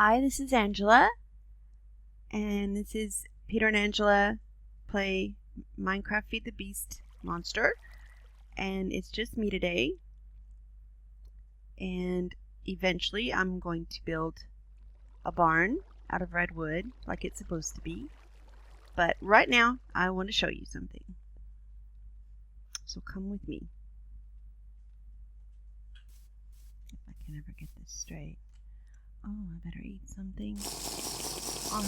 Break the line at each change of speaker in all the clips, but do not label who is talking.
Hi, this is Angela, and this is Peter and Angela play Minecraft Feed the Beast Monster, and it's just me today, and eventually I'm going to build a barn out of red wood like it's supposed to be, but right now I want to show you something, so come with me. If I can ever get this straight. Oh, I better eat something. Or,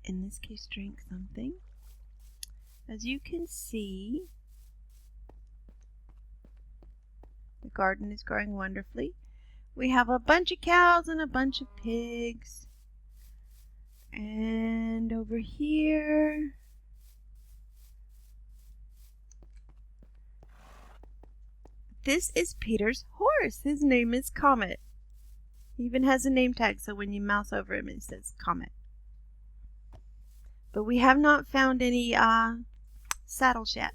in this case, drink something. As you can see, the garden is growing wonderfully. We have a bunch of cows and a bunch of pigs. And over here, this is Peter's horse. His name is Comet. He even has a name tag, so when you mouse over him, it says Comet. But we have not found any saddles yet.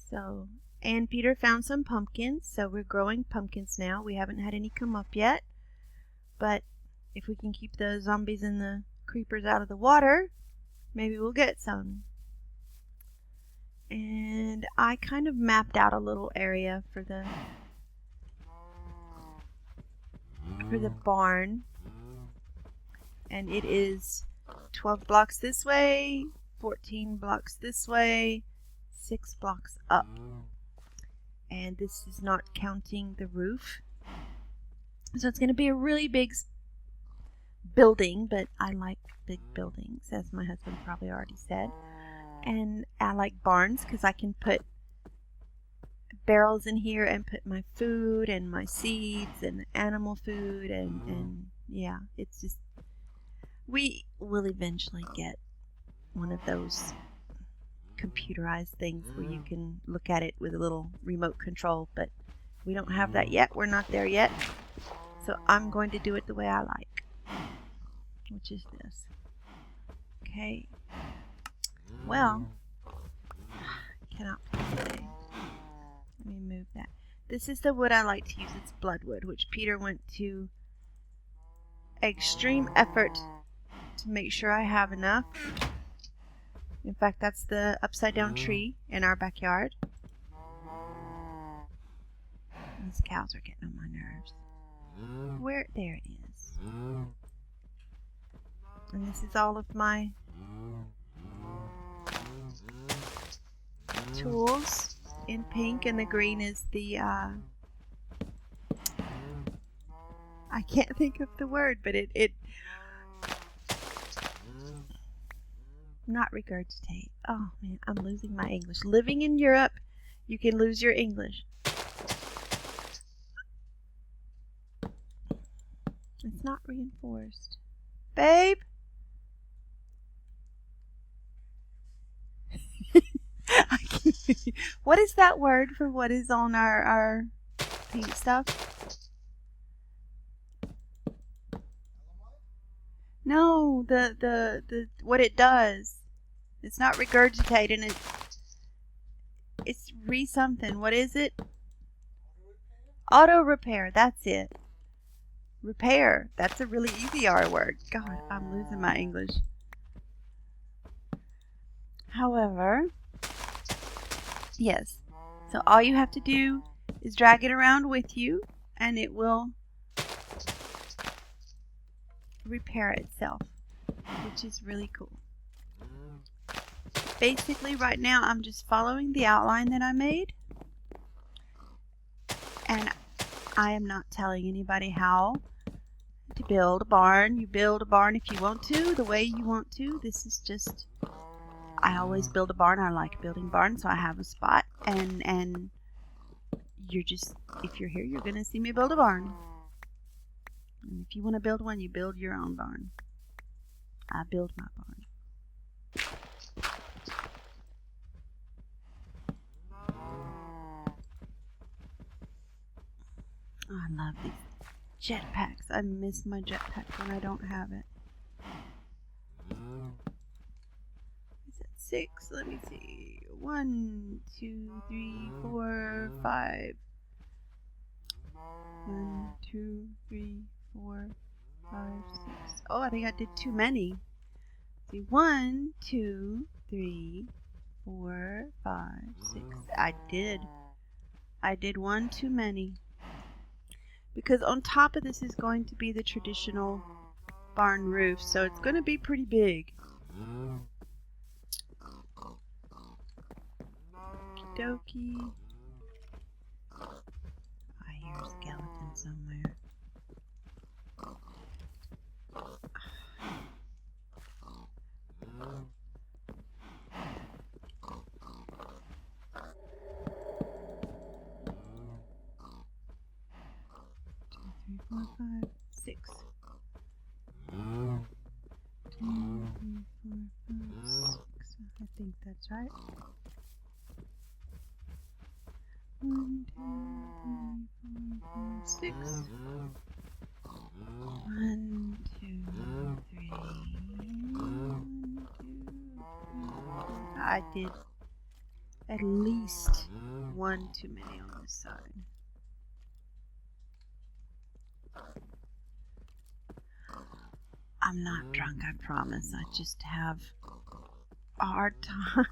So, and Peter found some pumpkins, so we're growing pumpkins now. We haven't had any come up yet, but if we can keep the zombies and the creepers out of the water, maybe we'll get some. And I kind of mapped out a little area for the barn, and it is 12 blocks this way, 14 blocks this way, 6 blocks up, and this is not counting the roof, so it's going to be a really big building, but I like big buildings, as my husband probably already said, and I like barns because I can put barrels in here and put my food and my seeds and animal food and yeah, it's just, we will eventually get one of those computerized things where you can look at it with a little remote control, but we don't have that yet. We're not there yet, so I'm going to do it the way I like, which is this. Okay, well, I cannot play. Let me move that. This is the wood I like to use. It's bloodwood, which Peter went to extreme effort to make sure I have enough. In fact, that's the upside down tree in our backyard. These cows are getting on my nerves. Where? There it is. And this is all of my tools in pink, and the green is the I can't think of the word, but it not regurgitate. Oh man, I'm losing my English. Living in Europe, you can lose your English. It's not reinforced. Babe? What is that word for what is on our paint stuff? No, the what it does. It's not regurgitating, it's something. What is it? Auto repair, that's it. Repair. That's a really easy R word. God, I'm losing my English. However, yes. So all you have to do is drag it around with you and it will repair itself, which is really cool. Basically right now I'm just following the outline that I made, and I am not telling anybody how to build a barn. You build a barn if you want to, the way you want to. This is just, I always build a barn. I like building barns, so I have a spot, and you're just, if you're here, you're gonna see me build a barn. And if you want to build one, you build your own barn. I build my barn. Oh, I love these jetpacks. I miss my jetpack when I don't have it. Is that 6? Let me see. 1, 2, 3, 4, 5. 1, 2, 3, 4, 5, 6. Oh, I think I did too many. See, 1, 2, 3, 4, 5, 6. I did one too many. Because on top of this is going to be the traditional barn roof, so it's going to be pretty big. Okie dokie. I hear a skeleton somewhere. Two, three, four, 5, 6. 2, 3, 4, 5, 6. I think that's right. 1, 2, 3, 4, 5, 6. 1, 2, 3. 1, 2, 3. I did at least one too many on this side. I'm not drunk, I promise. I just have a hard time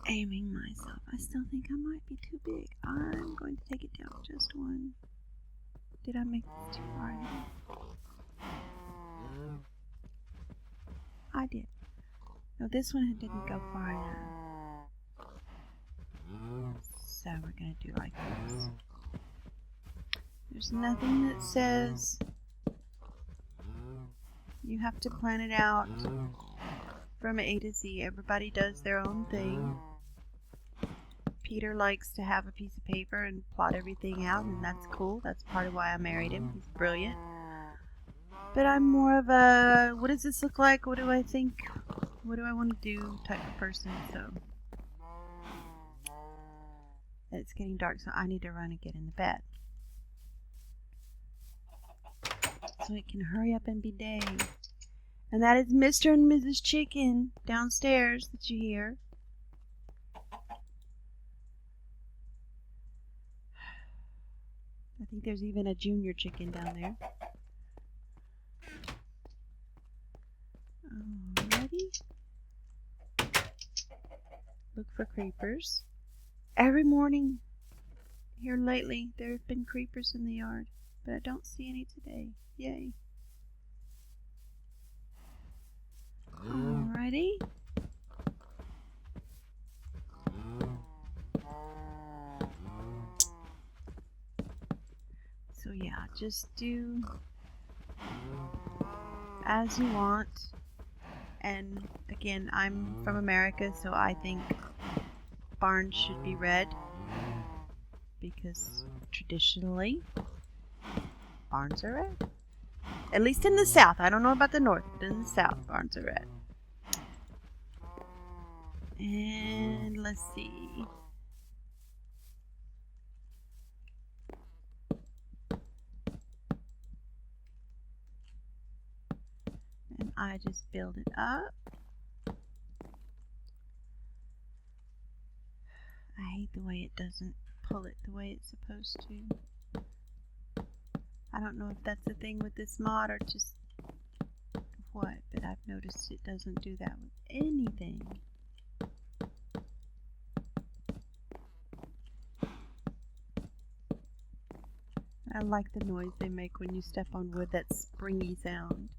aiming myself. I still think I might be too big. I'm going to take it down just one. Did I make this too far ahead? I did. No, this one didn't go far enough. So we're going to do like this. There's nothing that says you have to plan it out from A to Z. Everybody does their own thing. Peter likes to have a piece of paper and plot everything out, and that's cool. That's part of why I married him. He's brilliant. But I'm more of a, what does this look like? What do I think? What do I want to do type of person. So it's getting dark, so I need to run and get in the bed, so it can hurry up and be day. And that is Mr. and Mrs. Chicken downstairs that you hear. I think there's even a junior chicken down there. Alrighty. Look for creepers. Every morning here lately there have been creepers in the yard, but I don't see any today. Yay. Alrighty. So yeah, just do as you want. And again, I'm from America, so I think barns should be red, because traditionally barns are red. At least in the South. I don't know about the North, but in the South, barns are red. And let's see. And I just build it up. I hate the way it doesn't pull it the way it's supposed to. I don't know if that's the thing with this mod or just what, but I've noticed it doesn't do that with anything. I like the noise they make when you step on wood, that springy sound.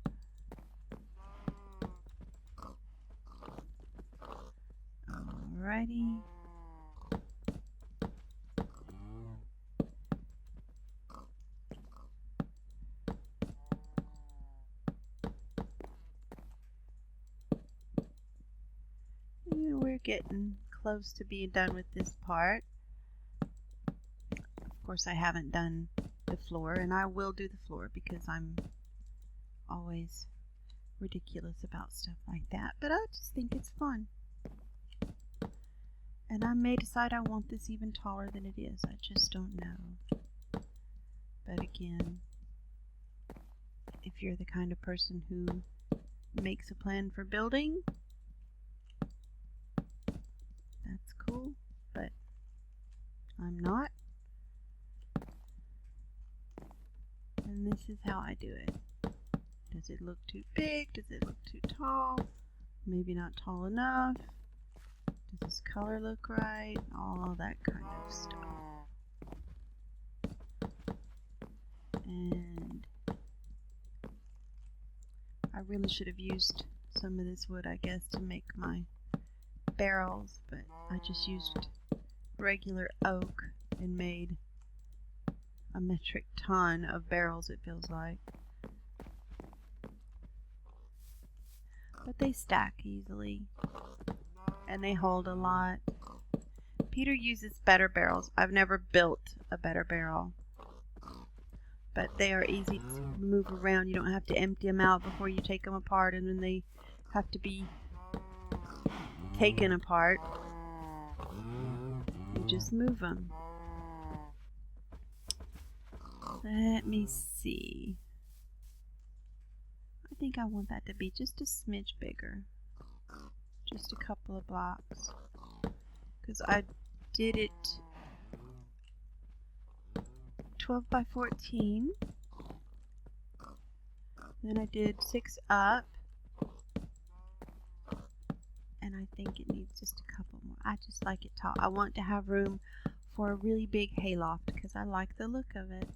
Alrighty. Yeah, we're getting close to being done with this part. Of course, I haven't done the floor, and I will do the floor because I'm always ridiculous about stuff like that, but I just think it's fun. And I may decide I want this even taller than it is. I just don't know. But again, if you're the kind of person who makes a plan for building, that's cool, but I'm not. And this is how I do it. Does it look too big? Does it look too tall? Maybe not tall enough. Does this color look right? All that kind of stuff. And I really should have used some of this wood, I guess, to make my barrels, but I just used regular oak and made a metric ton of barrels, it feels like. But they stack easily and they hold a lot. Peter uses better barrels. I've never built a better barrel, but they are easy to move around. You don't have to empty them out before you take them apart, and then they have to be taken apart. You just move them. Let me see. I think I want that to be just a smidge bigger. Just a couple of blocks. Because I did it 12 by 14. Then I did 6 up. And I think it needs just a couple more. I just like it tall. I want to have room for a really big hayloft because I like the look of it.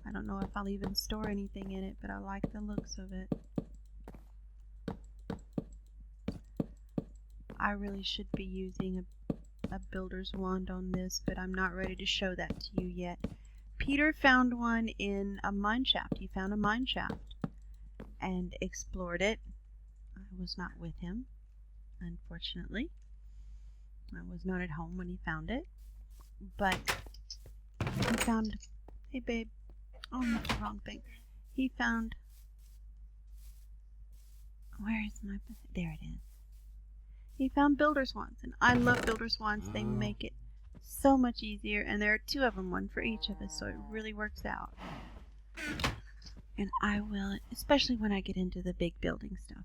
I don't know if I'll even store anything in it, but I like the looks of it. I really should be using a builder's wand on this, but I'm not ready to show that to you yet. Peter found one in a mine shaft. He found a mine shaft and explored it. I was not with him, unfortunately. I was not at home when he found it, but he found, hey babe, oh, that's the wrong thing. He found, where is my, there it is. He found builder's wands, and I love builder's wands. They make it so much easier, and there are 2 of them, one for each of us, so it really works out. And I will, especially when I get into the big building stuff,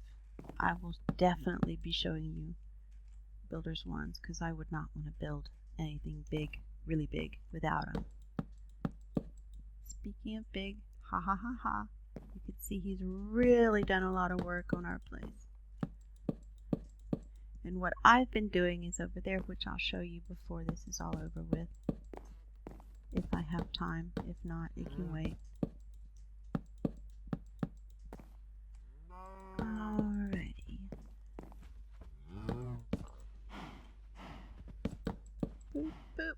I will definitely be showing you builder's wands, because I would not want to build anything big, really big, without them. Speaking of big, ha ha ha ha, you can see he's really done a lot of work on our place. And what I've been doing is over there, which I'll show you before this is all over with, if I have time. If not, it can wait. Alrighty. Boop, boop.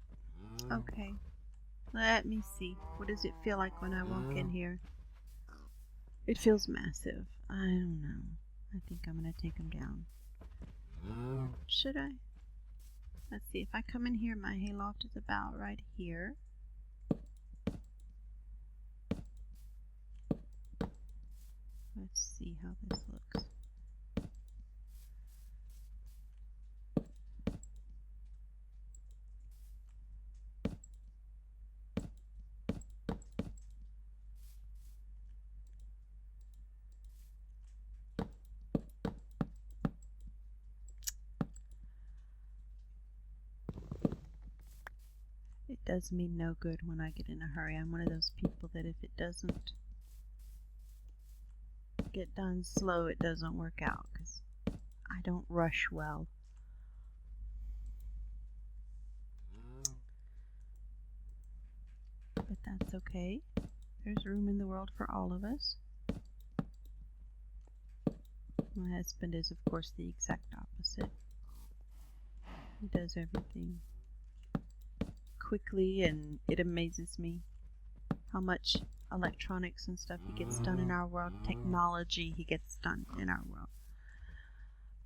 Okay. Let me see. What does it feel like when I walk in here? It feels massive. I don't know. I think I'm going to take them down. Should I? Let's see. If I come in here, my hayloft is about right here. Let's see how this looks. It does me no good when I get in a hurry. I'm one of those people that if it doesn't get done slow, it doesn't work out, because I don't rush well. But that's okay. There's room in the world for all of us. My husband is, of course, the exact opposite. He does everything quickly, and it amazes me how much electronics and stuff he gets done in our world. Technology he gets done in our world.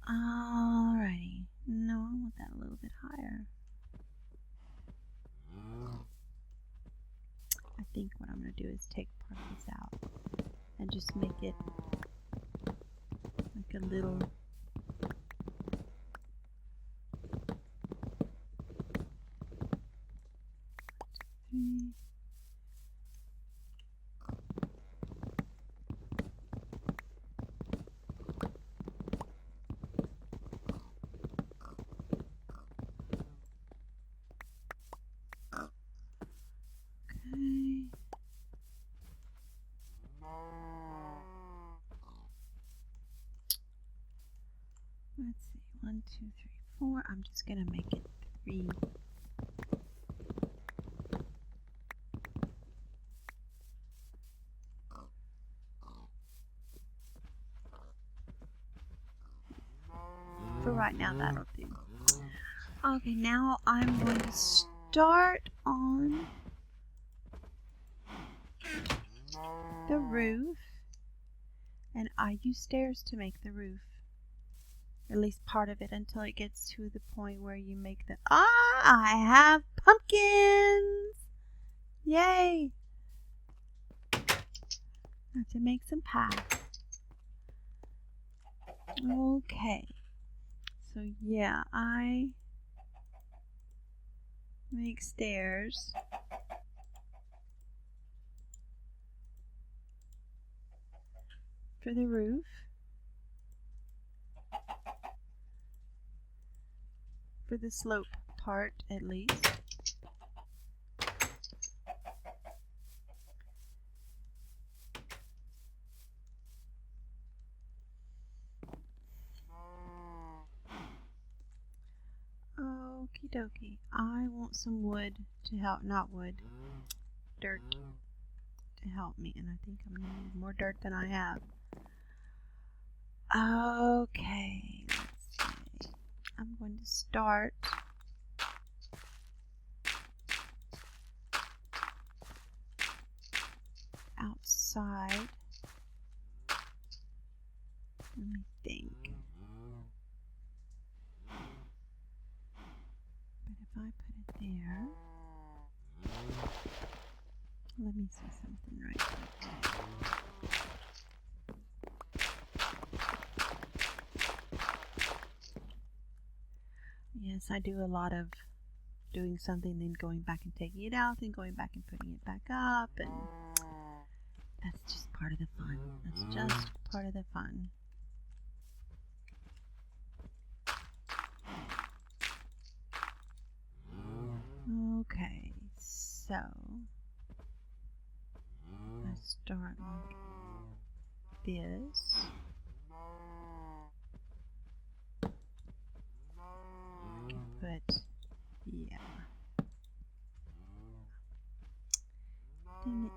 Alrighty. No, I want that a little bit higher. I think what I'm going to do is take part of this out and just make it like a little Let's see, 1, 2, 3, 4. I'm just gonna make it 3. For right now, that'll do. Okay, now I'm going to start on the roof, and I use stairs to make the roof, at least part of it, until it gets to the point where you make the I have pumpkins! Yay! I have to make some pie. Okay, so yeah, I make stairs. For the roof. For the slope part, at least. Okie dokie. I want some wood to help, not wood, dirt to help me, and I think I'm going to need more dirt than I have. Okay, let's see. I'm going to start outside. Let me think. But if I put it there, let me see something right quick. Yes, I do a lot of doing something, then going back and taking it out, then going back and putting it back up, and that's just part of the fun. That's just part of the fun. Okay, so I start like this. But yeah. Dang it.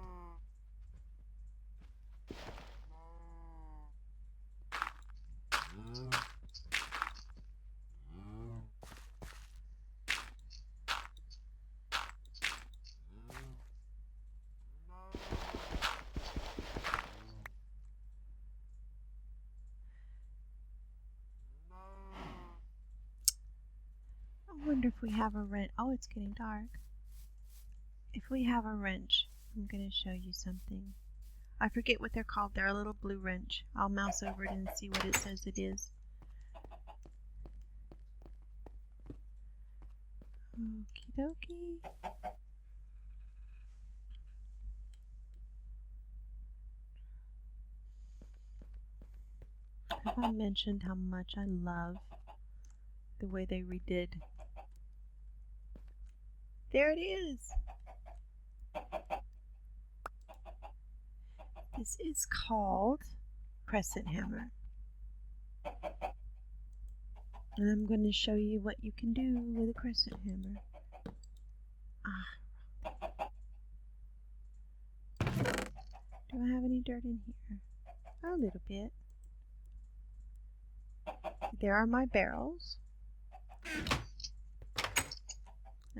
I wonder if we have a wrench. Oh, it's getting dark. If we have a wrench, I'm going to show you something. I forget what they're called. They're a little blue wrench. I'll mouse over it and see what it says it is. Okie dokie. Have I mentioned how much I love the way they redid? There it is. This is called crescent hammer. And I'm going to show you what you can do with a crescent hammer. Do I have any dirt in here? A little bit. There are my barrels.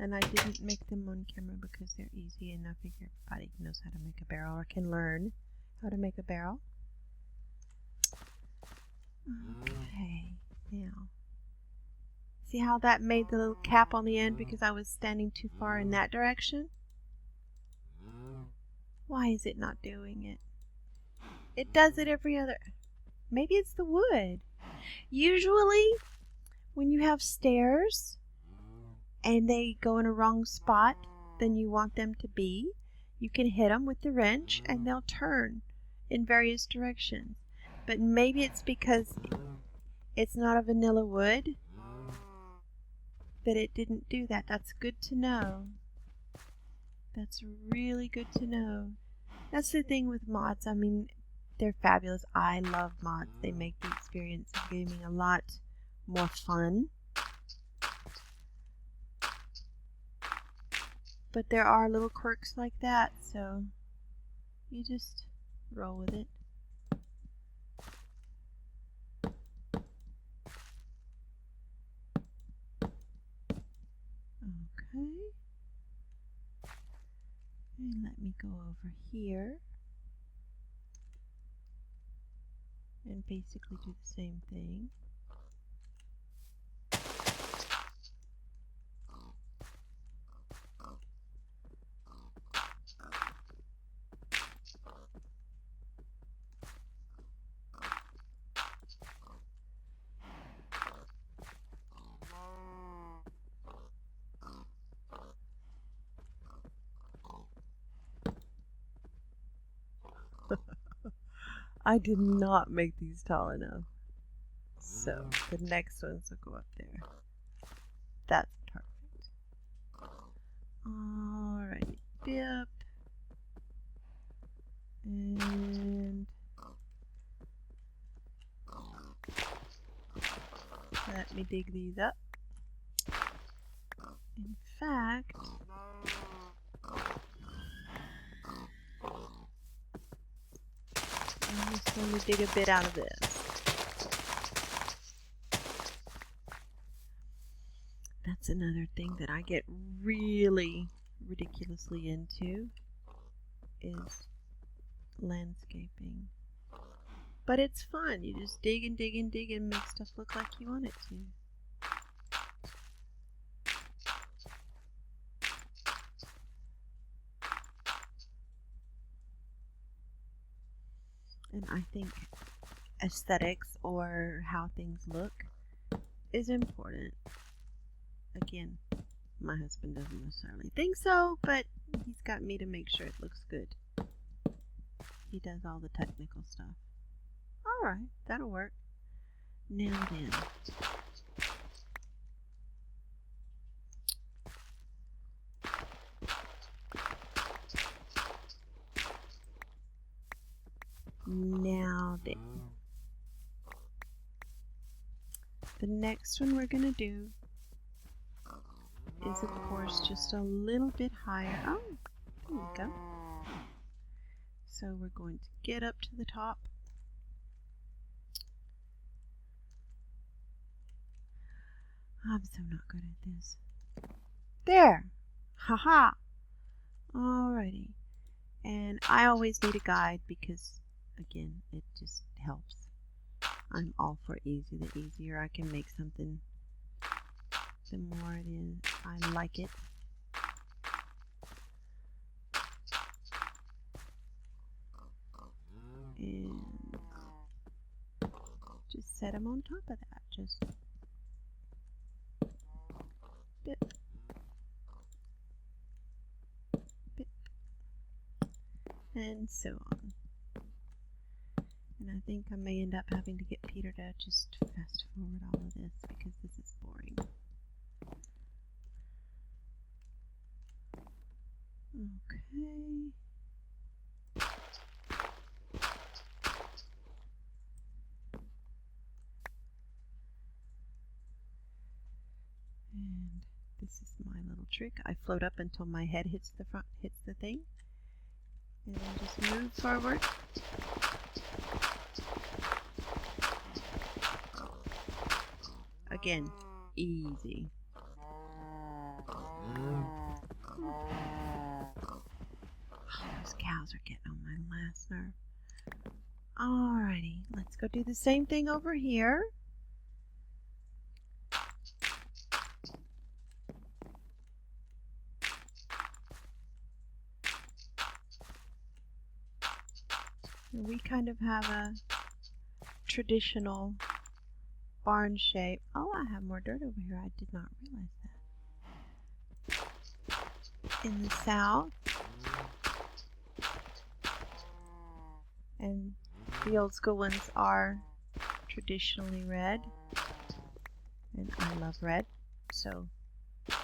And I didn't make them on camera because they're easy, and I figure everybody knows how to make a barrel or can learn how to make a barrel. Okay, now. See how that made the little cap on the end because I was standing too far in that direction? Why is it not doing it? It does it every other... Maybe it's the wood. Usually, when you have stairs and they go in a wrong spot than you want them to be, you can hit them with the wrench and they'll turn in various directions. But maybe it's because it's not a vanilla wood that it didn't do that. That's good to know. That's really good to know. That's the thing with mods. I mean, they're fabulous. I love mods. They make the experience of gaming a lot more fun. But there are little quirks like that, so you just roll with it. Okay. And let me go over here and basically do the same thing. I did not make these tall enough. So the next ones will go up there. That's perfect. Alrighty, dip. And let me dig these up. In fact, I'm just going to dig a bit out of this. That's another thing that I get really ridiculously into is landscaping. But it's fun. You just dig and dig and dig and make stuff look like you want it to. And I think aesthetics or how things look is important. Again, my husband doesn't necessarily think so, but he's got me to make sure it looks good. He does all the technical stuff. Alright, that'll work. Now then. The next one we're going to do is, of course, just a little bit higher. Oh, there we go. So we're going to get up to the top. I'm so not good at this. There! Haha! Alrighty. And I always need a guide because, again, it just helps. I'm all for easy. The easier I can make something, the more it is. I like it. And just set them on top of that. Just bit, bit, and so on. And I think I may end up having to get Peter to just fast forward all of this because this is boring. Okay. And this is my little trick. I float up until my head hits the thing. And then just move forward. Again, easy. Those cows are getting on my last nerve. Alrighty, let's go do the same thing over here. We kind of have a traditional barn shape. Oh, I have more dirt over here. I did not realize that. In the south. And the old school ones are traditionally red. And I love red, so I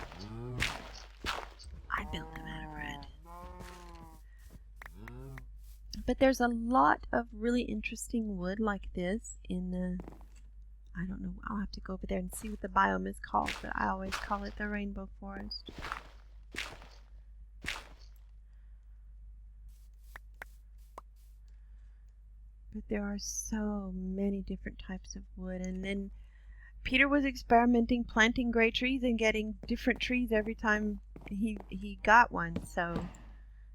built them out of red. But there's a lot of really interesting wood like this in the I don't know. I'll have to go over there and see what the biome is called, but I always call it the rainbow forest. But there are so many different types of wood, and then Peter was experimenting, planting gray trees and getting different trees every time he got one, so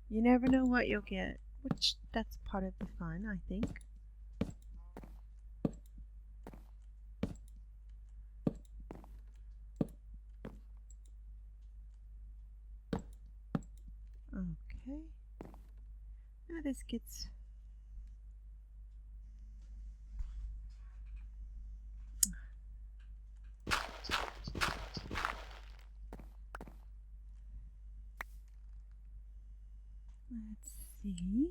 you never know what you'll get, which that's part of the fun, I think. Okay. Now this gets... Let's see.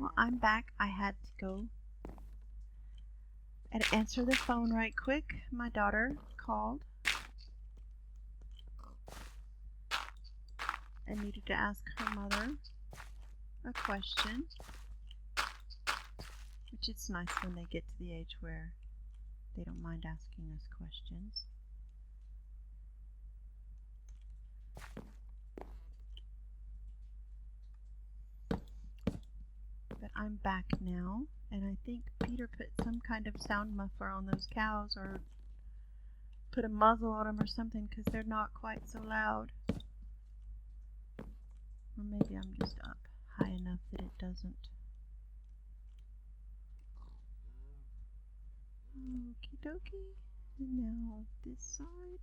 Well, I'm back. I had to go and answer the phone right quick. My daughter called and needed to ask her mother a question, which it's nice when they get to the age where they don't mind asking us questions. But I'm back now, and I think Peter put some kind of sound muffler on those cows, or put a muzzle on them or something, because they're not quite so loud. Or maybe I'm just up high enough that it doesn't. Okie dokie. And now this side.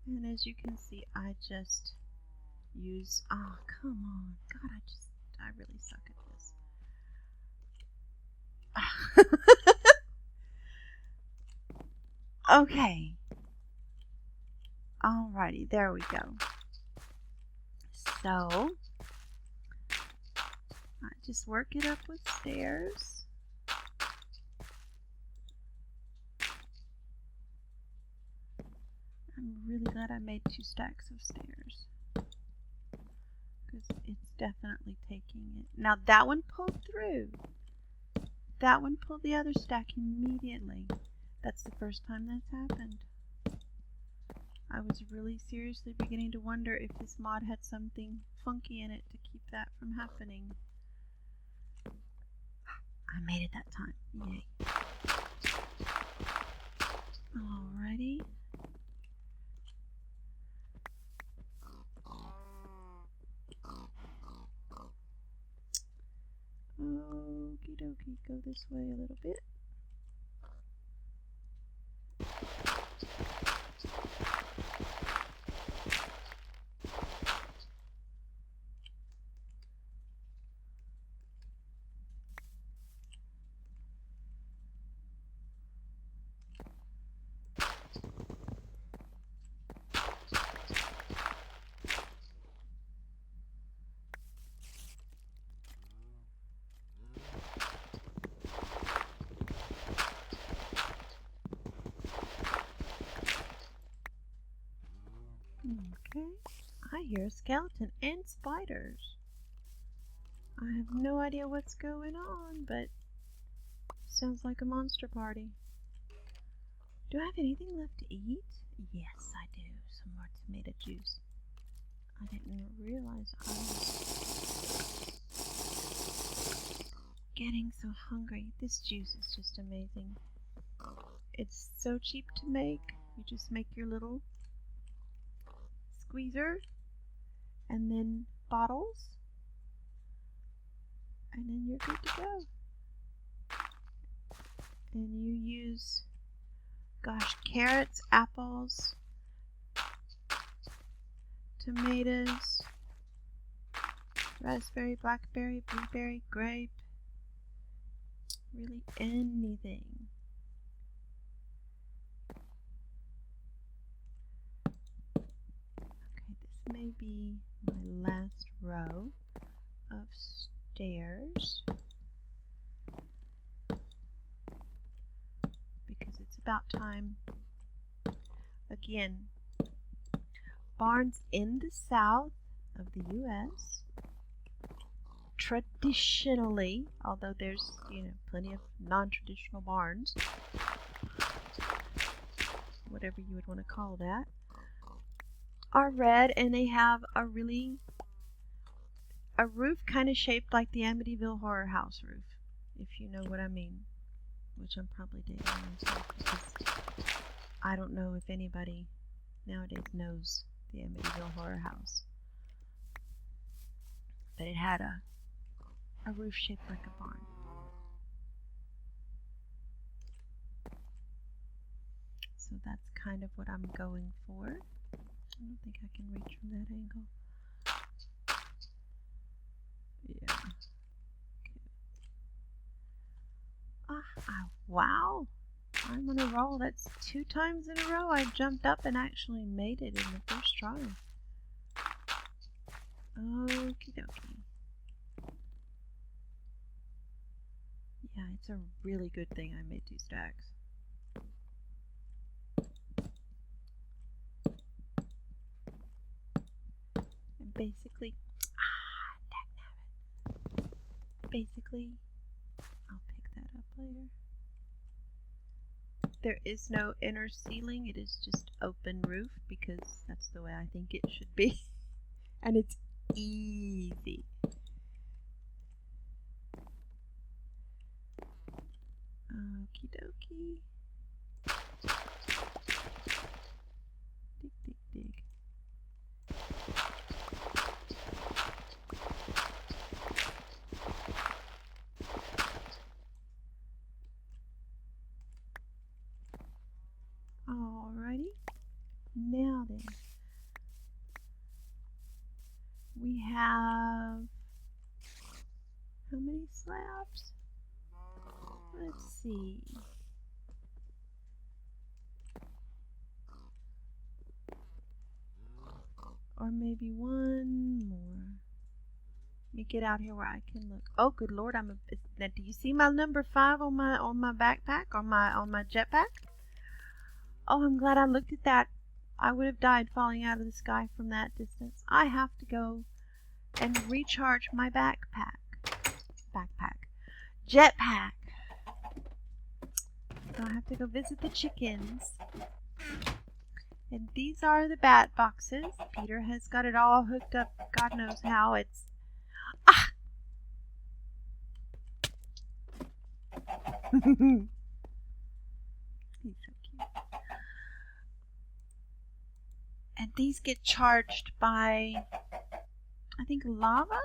And as you can see, I just use... Oh, come on. God, I really suck at this. Okay. Alrighty, there we go. So, I just work it up with stairs. I'm really glad I made 2 stacks of stairs, because it's definitely taking it. Now that one pulled through. That one pulled the other stack immediately. That's the first time that's happened. I was really seriously beginning to wonder if this mod had something funky in it to keep that from happening. I made it that time. Yay. Alrighty. Okie dokie, go this way a little bit. Okay, I hear a skeleton and spiders. I have no idea what's going on, but sounds like a monster party. Do I have anything left to eat? Yes, I do. Some more tomato juice. I didn't realize I was getting so hungry. This juice is just amazing. It's so cheap to make. You just make your little squeezer and then bottles, and then you're good to go. And you use, gosh, carrots, apples, tomatoes, raspberry, blackberry, blueberry, grape, really anything. Okay, this may be my last row of stairs. about time. Again, barns in the south of the U.S. traditionally, although there's, plenty of non-traditional barns, whatever you would want to call that, are red, and they have a roof kind of shaped like the Amityville Horror House roof, if you know what I mean, which I'm probably dating myself because I don't know if anybody nowadays knows the Amityville Horror House. But it had a roof shaped like a barn. So that's kind of what I'm going for. I don't think I can reach from that angle. Yeah. Okay. Wow. I'm on a roll. That's 2 times in a row I jumped up and actually made it in the first try. Okie dokie. Yeah, it's a really good thing I made 2 stacks. And basically, I'll pick that up later. There is no inner ceiling. It is just open roof because that's the way I think it should be. And it's easy. Okie dokie. Dig, dig, dig. Alrighty. Now then, we have how many slabs? Let's see. Or maybe one more. Let me get out here where I can look. Oh, good Lord! Now, do you see my number 5 on my backpack, on my jetpack? Oh, I'm glad I looked at that. I would have died falling out of the sky from that distance. I have to go and recharge my jetpack. So I have to go visit the chickens. And these are the bat boxes. Peter has got it all hooked up. God knows how. It's... Ah! He's so cute. And these get charged by, I think, lava?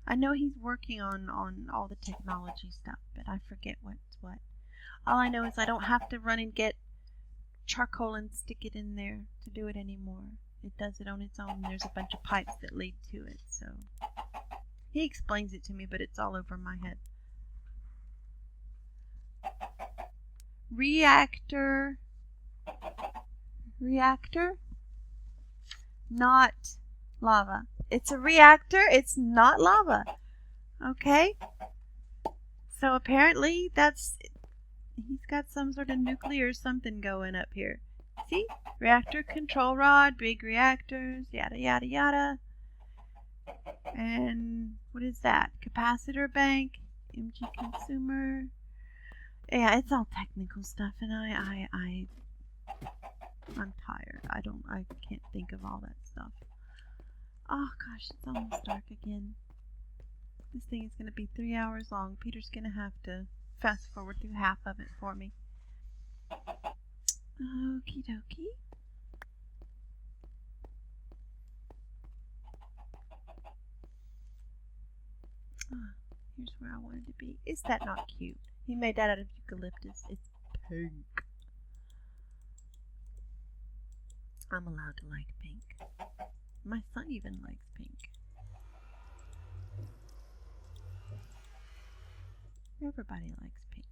I know he's working on all the technology stuff, but I forget what's what. All I know is I don't have to run and get charcoal and stick it in there to do it anymore. It does it on its own. There's a bunch of pipes that lead to it, so he explains it to me, but it's all over my head. Reactor, not lava. It's a reactor, it's not lava. Okay? So apparently he's got some sort of nuclear something going up here. See? Reactor control rod, big reactors, yada yada yada. And what is that? Capacitor bank, MG consumer. Yeah, it's all technical stuff, and I'm tired. I can't think of all that stuff. Oh gosh, it's almost dark again. This thing is going to be 3 hours long. Peter's going to have to fast forward through half of it for me. Okie dokie. Here's where I wanted to be. Is that not cute? He made that out of eucalyptus. It's pink. I'm allowed to like pink. My son even likes pink. Everybody likes pink.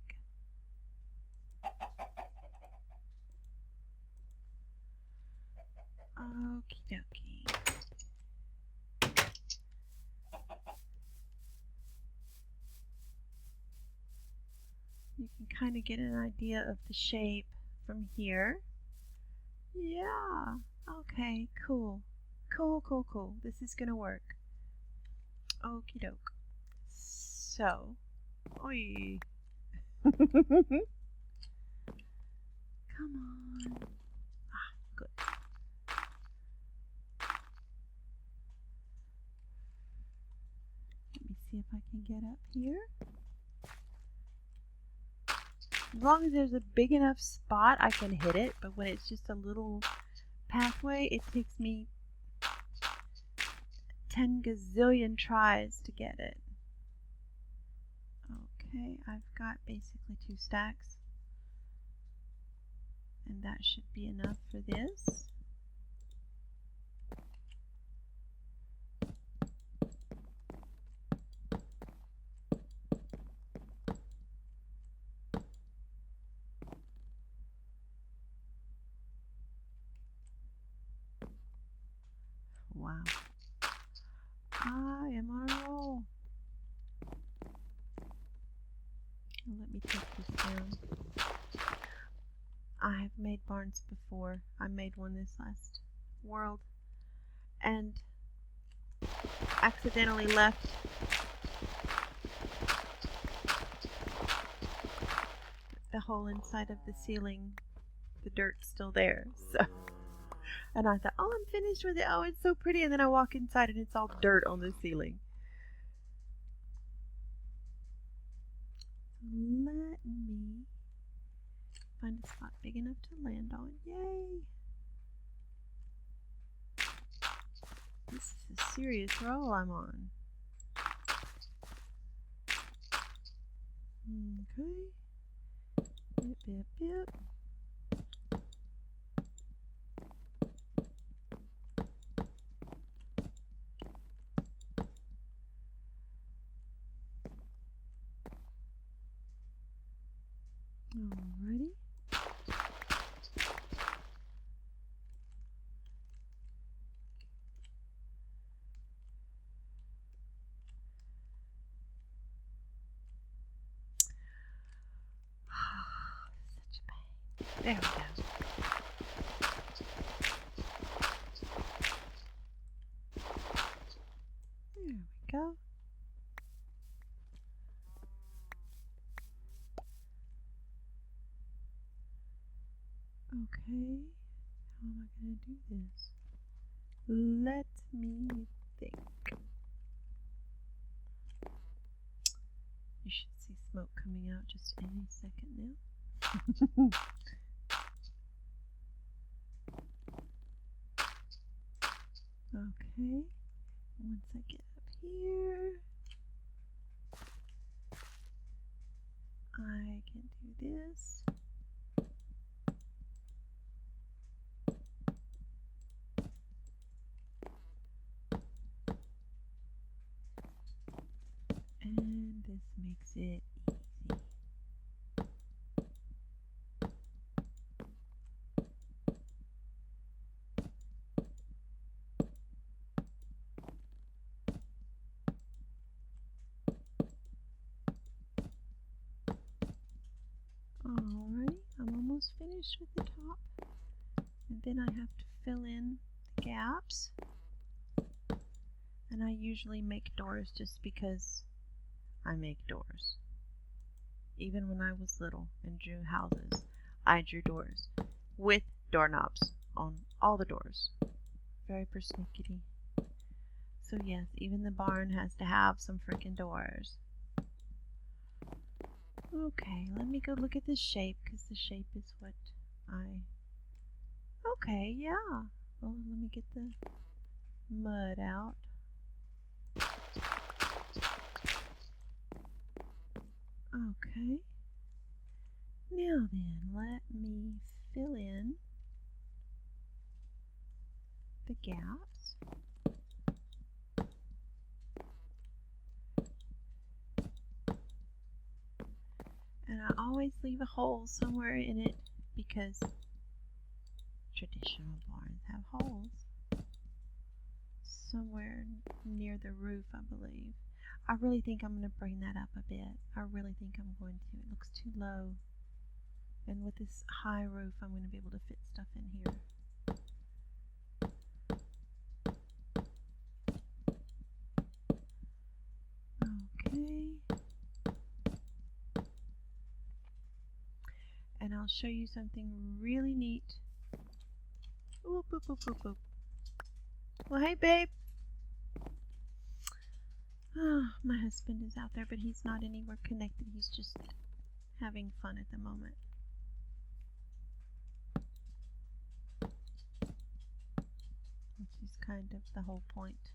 Okie dokie. You can kind of get an idea of the shape from here. Yeah. Okay, cool. Cool. This is gonna work. Okie doke. So, oi. Come on. Ah, good. Let me see if I can get up here. As long as there's a big enough spot, I can hit it, but when it's just a little pathway, it takes me 10 gazillion tries to get it. Okay, I've got basically 2 stacks, and that should be enough for this. Wow. I am on a roll. Let me take this down. I have made barns before. I made one this last world and accidentally left the hole inside of the ceiling. The dirt's still there. So, and I thought, oh, I'm finished with it. Oh, it's so pretty. And then I walk inside and it's all dirt on the ceiling. Let me find a spot big enough to land on. Yay! This is a serious roll I'm on. Okay. Yep. Alrighty. Such a pain. There we go. There we go. Okay, how am I going to do this? Let me think. You should see smoke coming out just any second now. Okay, once I get up here, I can do this. And this makes it easy. Alright, I'm almost finished with the top. And then I have to fill in the gaps. And I usually make doors just because I make doors. Even when I was little and drew houses, I drew doors with doorknobs on all the doors. Very persnickety. So yes, even the barn has to have some freaking doors. Okay, let me go look at the shape, because the shape is what I... Okay, yeah. Well, let me get the mud out. Okay. Now then, let me fill in the gaps. And I always leave a hole somewhere in it because traditional barns have holes. Somewhere near the roof, I believe. I really think I'm going to bring that up a bit. I really think I'm going to. It looks too low. And with this high roof, I'm going to be able to fit stuff in here. Okay. And I'll show you something really neat. Oop, oop, oop, oop, oop. Well, hey, babe. Oh, my husband is out there, but he's not anywhere connected. He's just having fun at the moment. Which is kind of the whole point.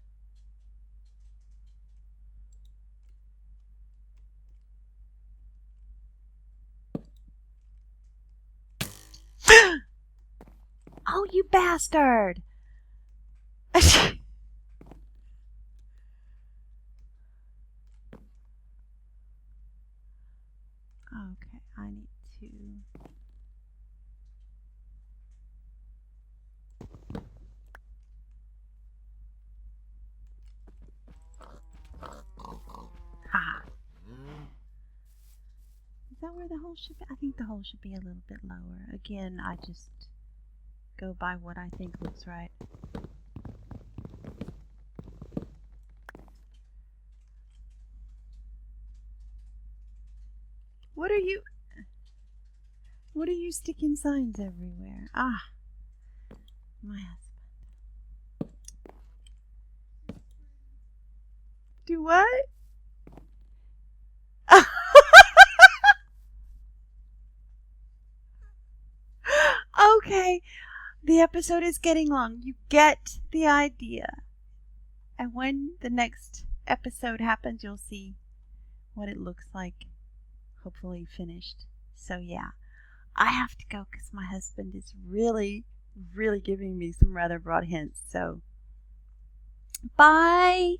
Oh, you bastard! Okay, I need to... Ha! Is that where the hole should be? I think the hole should be a little bit lower. Again, I just go by what I think looks right. What are you sticking signs everywhere? Ah, my husband. Do what? Okay, the episode is getting long. You get the idea. And when the next episode happens, you'll see what it looks like, hopefully finished. So yeah, I have to go because my husband is really, really giving me some rather broad hints. So, bye.